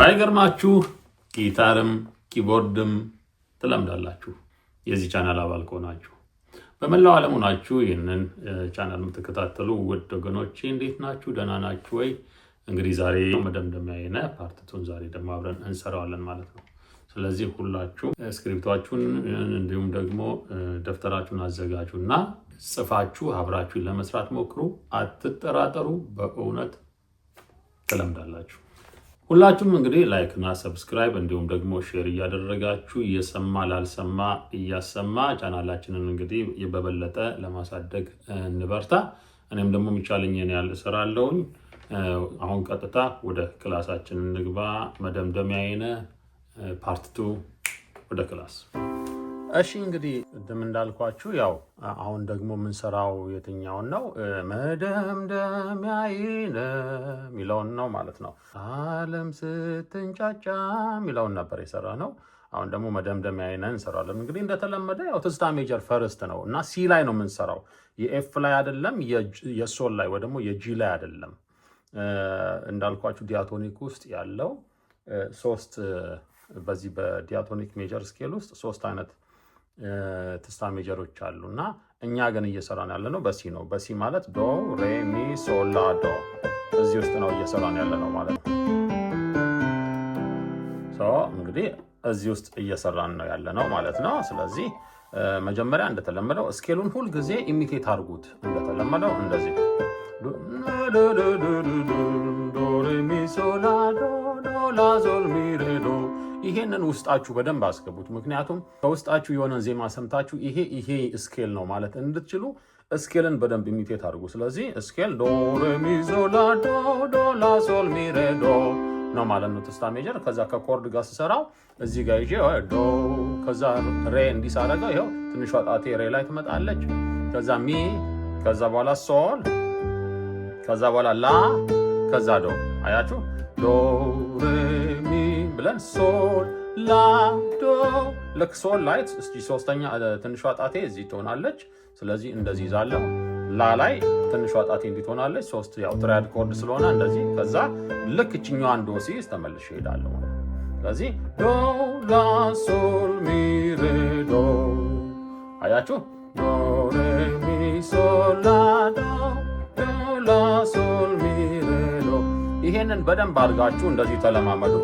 ባይገርማችሁ ጊታርም ኪቦርድም ትለምዳላችሁ የዚህ ቻናል አባል ከሆናችሁ። በመላው ዓለም ሆናችሁ ይህንን ቻናል የምትከታተሉ ውድ ወገኖቼ እንዴት ናችሁ? ደህና ናችሁ ወይ? እንግዲህ ዛሬ መደምደሚያዬን ፓርት2 ዛሬ ደግሞ አብረን እንሰራዋለን ማለት ነው። ስለዚህ ሁላችሁ ስክሪፕታችሁን እንዲሁም ደግሞ ደፍተራችሁን አዘጋጁና ጽፋችሁ አብራችሁ ለመስራት ሞክሩ። አትጠራጠሩ፣ በእውነት ትለምዳላችሁ። ሁላችሁም እንግዲህ ላይክ እና ሰብስክራይብ እንዲሁም ደግሞ ሼር እያደረጋችሁ እየሰማ ላልሰማ እያሰማ ቻናላችንን እንግዲህ በበለጠ ለማሳደግ እንበርታ። እኔም ደግሞ የሚቻለኝን ያህል እሰራለሁኝ። አሁን ቀጥታ ወደ ክላሳችን እንግባ። መደምደሚያዬን ፓርት2 ወደ ክላስ። እሺ እንግዲህ እንደምን እንዳልኳችሁ ያው አሁን ደግሞ የምንሰራው የትኛውን ነው? መደምደሚያዬን የሚለውን ነው ማለት ነው። ዓለም ስትንጫጫ የሚለውን ነበር የሰራ ነው። አሁን ደግሞ መደምደሚያዬን እንሰራለን። እንግዲህ እንደተለመደ ያው ትዝታ ሜጀር ፈርስት ነው እና ሲ ላይ ነው የምንሰራው። የኤፍ ላይ አይደለም፣ የሶል ላይ ወይ ደግሞ የጂ ላይ አይደለም። እንዳልኳችሁ ዲያቶኒክ ውስጥ ያለው ሶስት በዚህ በዲያቶኒክ ሜጀር ስኬል ውስጥ ሶስት አይነት ትዝታ ሜጀሮች አሉ እና እኛ ግን እየሰራን ያለ ነው በሲ ነው። በሲ ማለት ዶ ሬ ሚ ሶል ላ ዶ እዚህ ውስጥ ነው እየሰራን ያለ ነው ማለት ነው። እንግዲህ እዚህ ውስጥ እየሰራን ነው ያለ ነው ማለት ነው። ስለዚህ መጀመሪያ እንደተለመደው ስኬሉን ሁል ጊዜ ኢሚቴት አድርጉት። እንደተለመደው እንደዚህ ዶ ሬ ሚ ሶል ላ ዶ ዶ ላ ሶል ሚ ሬ ዶ ይሄንን ውስጣችሁ በደንብ አስገቡት። ምክንያቱም ከውስጣችሁ የሆነን ዜማ ሰምታችሁ ይሄ ስኬል ነው ማለት እንድትችሉ ስኬልን በደንብ ኢሚቴት አድርጉ። ስለዚህ ስኬል ዶ ሬ ሚ ሶል ላ ዶ ዶ ላ ሶል ሚ ሬ ዶ ነው ማለት ነው ትዝታ ሜጀር። ከዛ ከኮርድ ጋር ስሰራው እዚህ ጋር ይዤ ዶ ከዛ ሬ እንዲሳረገው ይኸው ትንሿ ጣቴ ሬ ላይ ትመጣለች። ከዛ ሚ ከዛ በኋላ ሶል ከዛ በኋላ ላ ከዛ ዶ አያችሁ ዶ ሬ ሚ ብለን ሶል ላ ዶ ልክ ሶል ላይ እስቲ ሶስተኛ ትንሿ ጣቴ እዚህ ትሆናለች። ስለዚህ እንደዚህ ይዛለሁ። ላ ላይ ትንሿ ጣቴ እንዲህ ትሆናለች። ሶስት ያው ትራያድ ኮርድ ስለሆነ እንደዚህ። ከዛ ልክ እችኛዋን ዶ ሲይዝ ተመልሼ እሄዳለሁ። ስለዚህ ዶ ላ ሶል ሚ ሬ ዶ አያችሁ ዶ ሬ ሚ ሶል ላ ዶ ዶ ላ ሶል ሚ ሬ ዶ። ይሄንን በደንብ አድርጋችሁ እንደዚህ ተለማመዱ።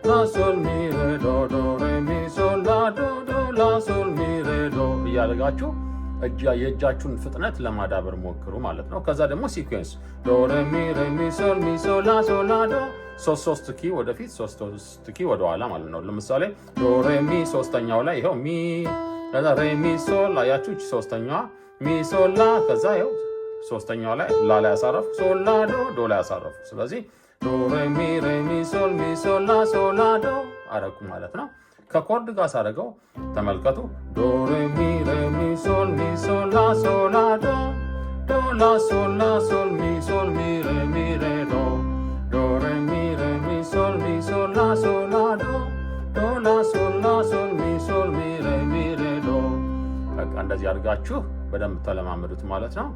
ላ ሶል ሚ ሬ ዶ ዶ ሬ ሚ ሶል ላ ዶ ዶ ላ ሶል ሚ ሬ ዶ እያደረጋችሁ የእጃችሁን ፍጥነት ለማዳበር ሞክሩ ማለት ነው። ከዛ ደግሞ ሲኩዌንስ ዶ ሬ ሚ ሶል ሚ ሶል ላ ሶል ላ ዶ ሶስት ኪ ወደፊት ሶስት ኪ ወደኋላ ማለት ነው። ለምሳሌ ዶ ሬ ሚ ሶስተኛው ላይ ይኸው ሚ ከዛ ሬ ሚ ሶል አያችሁ ሶስተኛዋ ሚ ሶል ላ ከዛ ይኸው ሶስተኛው ላይ ላ ላይ ያሳረፉ ሶል ላ ዶ ዶ ላይ ያሳረፉ። ስለዚህ ዶ ሬ ሚ ሶል ላ ሶል ላ ዶ አረኩ ማለት ነው። ከኮርድ ጋር ሳደርገው ተመልከቱ። ዶ ሬ ሚ ሶል ላ ሶል ላ ዶ ዶ ላ ሶል ሚ ሬ ዶ ዶ ሬ ሚ ሶል ላ ሶል ላ ዶ ዶ ላ ሶል ሚ ሬ ዶ። በቃ እንደዚህ አድርጋችሁ በደንብ ተለማመዱት ማለት ነው።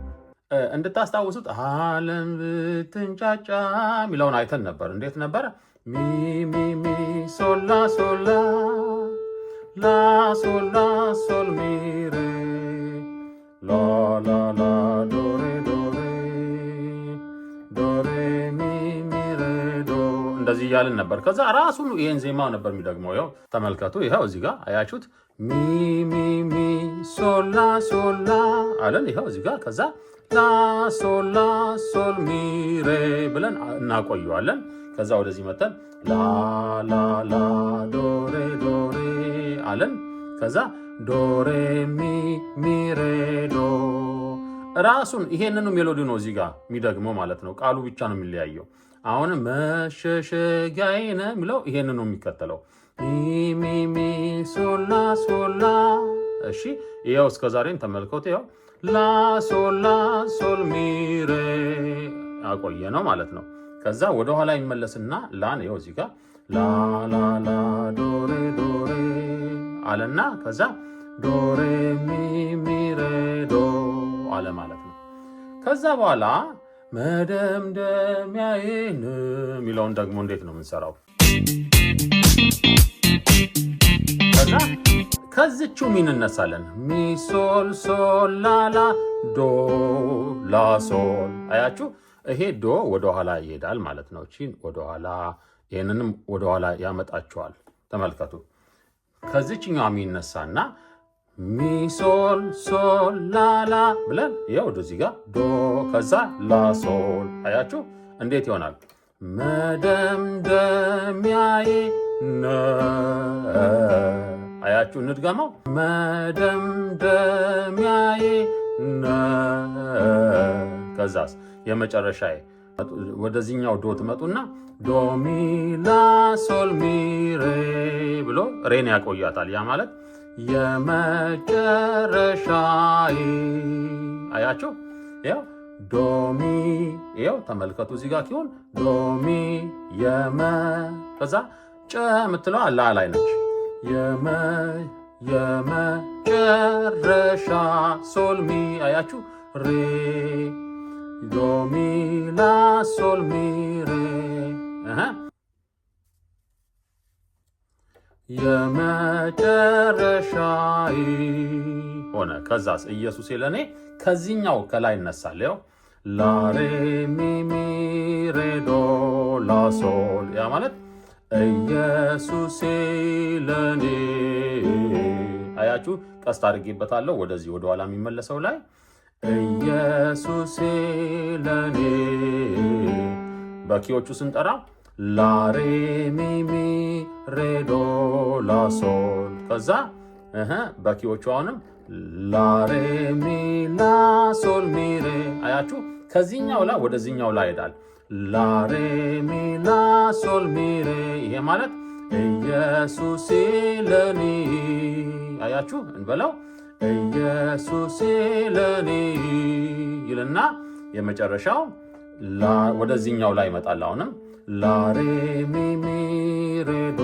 እንድታስታውሱት ዓለም ብትንጫጫ የሚለውን አይተን ነበር። እንዴት ነበር? ሚ ሶል ላ ሶል ላ ሶል ሚ ሬ ላ ላ ላ ዶ ሬ ሚ ሬ ዶ እንደዚህ እያልን ነበር። ከዛ ራሱን ይሄን ዜማው ነበር የሚደግመው። ይኸው ተመልከቱ። ይኸው እዚህ ጋር አያችሁት? ሚ ሶል ላ አለን። ይኸው እዚህ ጋር ከዛ ላ ሶል ሚ ሬ ብለን እናቆየዋለን። ከዛ ወደዚህ መተን ላ ላ ላ ዶ ሬ አለን። ከዛ ዶ ሬ ሚ ሬ ዶ ራሱን ይሄንኑ ሜሎዲ ነው እዚህ ጋር የሚደግመው ማለት ነው። ቃሉ ብቻ ነው የሚለያየው። አሁን መሸሸጊያዬ ነው የሚለው ይሄንን ነው የሚከተለው። ሚ ሶል ላ እሺ ይኸው እስከ ዛሬን ተመልከቱ። ይኸው ላ ሶል ሚ ሬ አቆየ ነው ማለት ነው። ከዛ ወደ ኋላ ይመለስና ላን ይኸው እዚህ ጋር ላ ላ ላ ዶ ሬ አለና ከዛ ዶ ሬ ሚ ሬ ዶ አለ ማለት ነው። ከዛ በኋላ መደምደሚያዬን የሚለውን ደግሞ እንዴት ነው የምንሰራው? ከዚችው ምን እንነሳለን? ሚ ሶል ሶል ላላ ዶ ላ ሶል። አያችሁ ይሄ ዶ ወደ ኋላ ይሄዳል ማለት ነው። እቺን ወደ ኋላ ይሄንንም ወደ ኋላ ያመጣቸዋል። ተመልከቱ። ከዚችኛው የሚነሳና ሚ ሶል ሶል ላላ ብለን ያው ወደዚህ ጋር ዶ ከዛ ላ ሶል። አያችሁ እንዴት ይሆናል? መደምደሚያዬ ነው። አያችሁ እንድገመው። መደምደሚያዬ ነው። ከዛስ የመጨረሻዬ ወደዚህኛው ዶ ትመጡና ዶ ሚ ላ ሶል ሚ ሬ ብሎ ሬን ያቆያታል። ያ ማለት የመጨረሻዬ። አያችሁ ያው ዶሚ ያው ተመልከቱ። እዚህ ጋር ሲሆን ዶሚ ከዛ ጨ የምትለው ላ ላይ ነች። የመጨረሻ ሶል ሚ። አያችሁ ሬ ዶሚ ላ ሶል ሚ ሬ የመጨረሻዬ ሆነ። ከዛስ ኢየሱስ ለኔ ከዚህኛው ከላይ እነሳል። ያው ላ ሬ ሚ ሚ ሬ ዶ ላ ሶል። ያ ማለት ኢየሱስ ለኔ። አያችሁ ቀስት አድርጌበታለሁ ወደዚህ ወደ ኋላ የሚመለሰው ላይ ኢየሱስ ለኔ። በኪዎቹ ስንጠራ ላ ሬ ሚ ሚ ሬ ዶ ላ ሶል። ከዛ በኪዎቹ አሁንም ላ ሬ ሚ ላ ሶል ሚ ሬ። አያችሁ ከዚህኛው ላይ ወደዚህኛው ላይ ሄዳል። ላ ሬ ሚ ላ ሶል ሚ ሬ። ይሄ ማለት ኢየሱስ ለኔ። አያችሁ እንበለው ኢየሱስ ለኔ ይልና የመጨረሻው ወደዚህኛው ላይ ይመጣል። አሁንም ላ ሬ ሚ ሚ ሬ ዶ።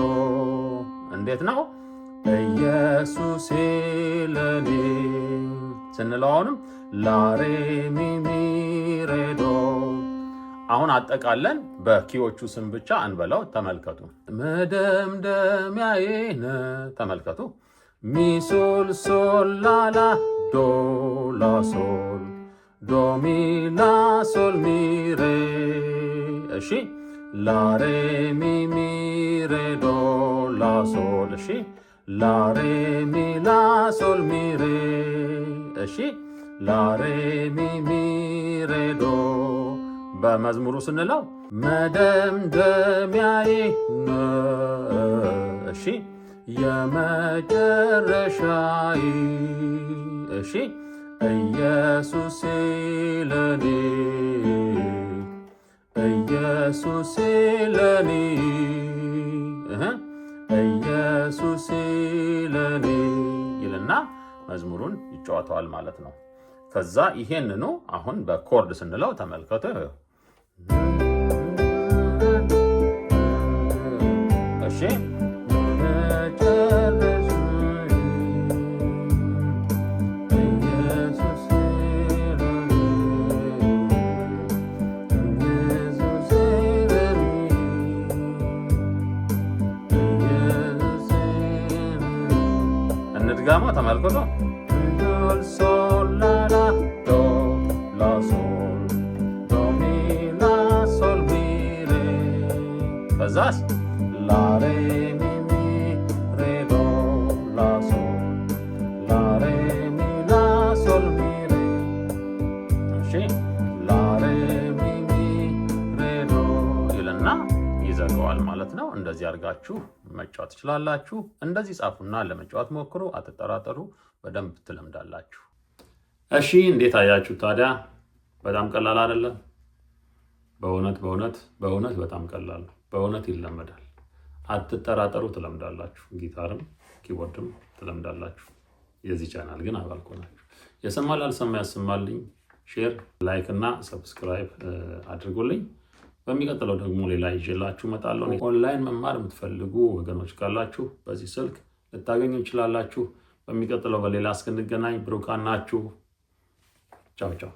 እንዴት ነው? ኢየሱስ ለኔ ስንለው አሁንም ላ ሬ ሚ ሚ ሬ ዶ። አሁን አጠቃለን በኪዎቹ ስም ብቻ እንበለው። ተመልከቱ። መደምደሚያዬ ነህ። ተመልከቱ። ሚ ሶል ሶል ላላ ዶ ላ ሶል ዶ ሚ ላ ሶል ሚ ሬ። እሺ ላ ሬ ሚ ሚ ሬ ዶ ላ ሶል። እሺ ላ ሬ ሚ ላ ሶል ሚ ሬ። እሺ ላ ሬ ሚ ሚ ሬ ዶ። በመዝሙሩ ስንለው መደምደሚያዬ ነው። እሺ የመጨረሻዬ። እሺ ኢየሱስ ለኔ ኢየሱስ ለኔ ኢየሱስ ለኔ ይልና መዝሙሩን ይጫወተዋል ማለት ነው። ከዛ ይሄንኑ አሁን በኮርድ ስንለው ተመልከቱ። እሺ እንድጋማ ተመልከቱ። ሶል ላላ ዶ ላ ሶል ዶ ሚ ላ ሶል ሚ ሬ። ከዛስ ላ ሬ ሚ ሚ ሬ ዶ ላ ሶል ላ ሬ ሚ ላ ሶል ሚ ሬ። እሺ ላ ሬ ሚ ሚ ሬ ዶ ይልና ይዘጋዋል ማለት ነው። እንደዚህ አድርጋችሁ መጫወት ትችላላችሁ። እንደዚህ ጻፉና ለመጫወት ሞክሩ። አትጠራጠሩ፣ በደንብ ትለምዳላችሁ። እሺ እንዴት አያችሁ ታዲያ? በጣም ቀላል አይደለም? በእውነት በጣም ቀላል ነው። በእውነት ይለመዳል። አትጠራጠሩ፣ ትለምዳላችሁ። ጊታርም ኪቦርድም ትለምዳላችሁ። የዚህ ቻናል ግን አባል ከሆናችሁ የሰማል አልሰማ ያሰማልኝ። ሼር፣ ላይክ እና ሰብስክራይብ አድርጉልኝ። በሚቀጥለው ደግሞ ሌላ ይዤላችሁ እመጣለሁ። ኦንላይን መማር የምትፈልጉ ወገኖች ካላችሁ በዚህ ስልክ ልታገኙ እንችላላችሁ። በሚቀጥለው በሌላ እስክንገናኝ ብሩካን ናችሁ። ቻው ቻው።